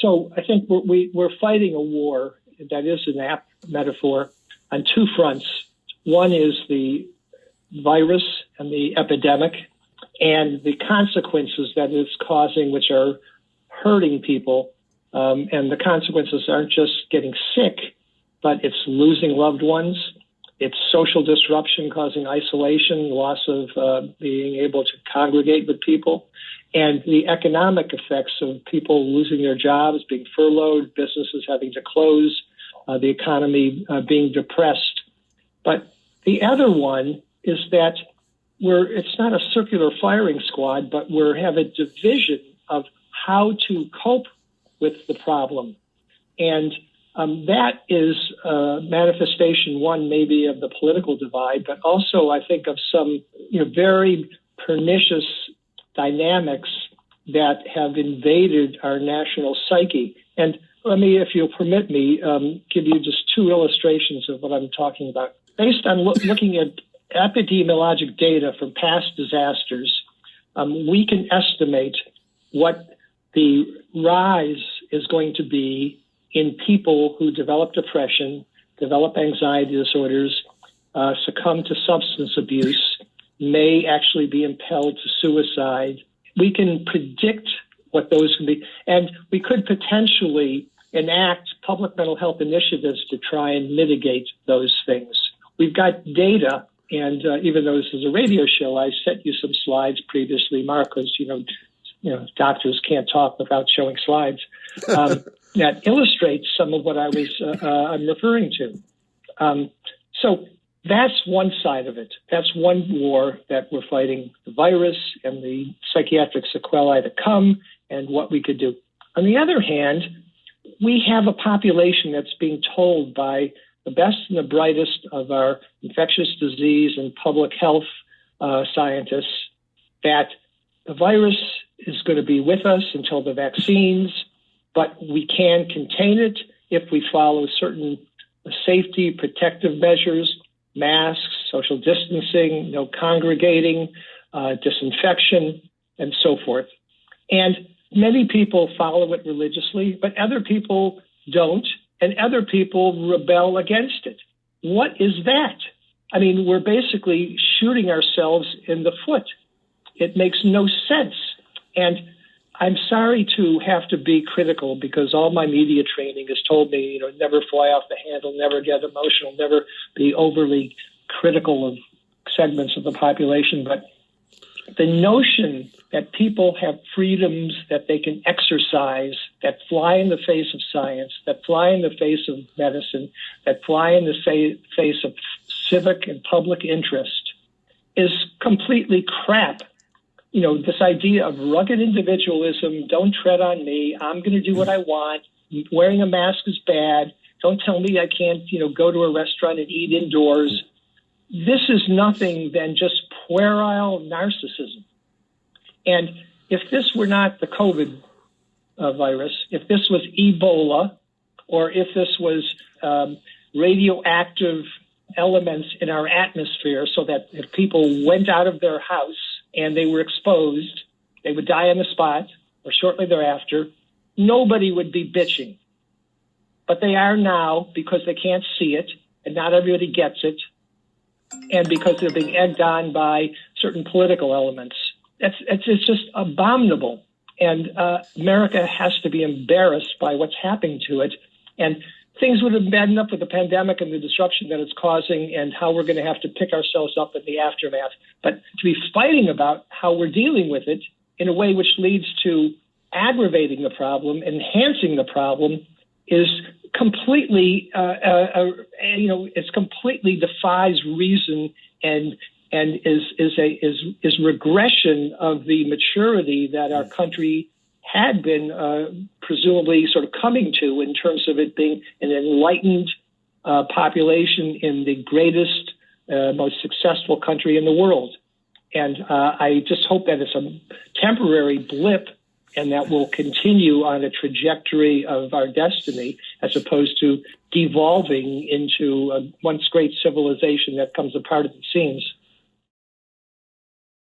So I think we're fighting a war that is an apt metaphor on two fronts. One is the virus and the epidemic and the consequences that it's causing, which are hurting people. And the consequences aren't just getting sick, but it's losing loved ones. It's social disruption causing isolation, loss of being able to congregate with people, and the economic effects of people losing their jobs, being furloughed, businesses having to close, the economy being depressed. But the other one is that it's not a circular firing squad, but we have a division of how to cope with the problem. And that is a manifestation, one, maybe of the political divide, but also I think of some very pernicious dynamics that have invaded our national psyche. And let me, if you'll permit me, give you just two illustrations of what I'm talking about. Based on looking at epidemiologic data from past disasters, we can estimate what the rise is going to be in people who develop depression, develop anxiety disorders, succumb to substance abuse, may actually be impelled to suicide. We can predict what those can be, and we could potentially enact public mental health initiatives to try and mitigate those things. We've got data, and even though this is a radio show, I sent you some slides previously, Mark, because, doctors can't talk without showing slides, that illustrates some of what I'm referring to. So that's one side of it. That's one war that we're fighting, the virus and the psychiatric sequelae to come and what we could do. On the other hand, we have a population that's being told by the best and the brightest of our infectious disease and public health scientists that the virus is going to be with us until the vaccines, but we can contain it if we follow certain safety protective measures, masks, social distancing, no congregating, disinfection, and so forth. And many people follow it religiously, but other people don't, and other people rebel against it. What is that? I mean, we're basically shooting ourselves in the foot. It makes no sense. And I'm sorry to have to be critical because all my media training has told me, never fly off the handle, never get emotional, never be overly critical of segments of the population. But the notion that people have freedoms that they can exercise, that fly in the face of science, that fly in the face of medicine, that fly in the face of civic and public interest is completely crap. This idea of rugged individualism, don't tread on me, I'm going to do what I want, wearing a mask is bad, don't tell me I can't, go to a restaurant and eat indoors. This is nothing than just puerile narcissism. And if this were not the COVID virus, if this was Ebola, or if this was radioactive elements in our atmosphere so that if people went out of their house and they were exposed, they would die on the spot or shortly thereafter, nobody would be bitching. But they are now because they can't see it and not everybody gets it, and because they're being egged on by certain political elements. It's just abominable. And America has to be embarrassed by what's happening to it. And things would have bad enough with the pandemic and the disruption that it's causing and how we're going to have to pick ourselves up in the aftermath. But to be fighting about how we're dealing with it in a way which leads to aggravating the problem, enhancing the problem, is completely, it's completely defies reason and is regression of the maturity that our country had been presumably sort of coming to in terms of it being an enlightened population in the greatest, most successful country in the world. And I just hope that it's a temporary blip and that will continue on a trajectory of our destiny as opposed to devolving into a once great civilization that comes apart at the seams.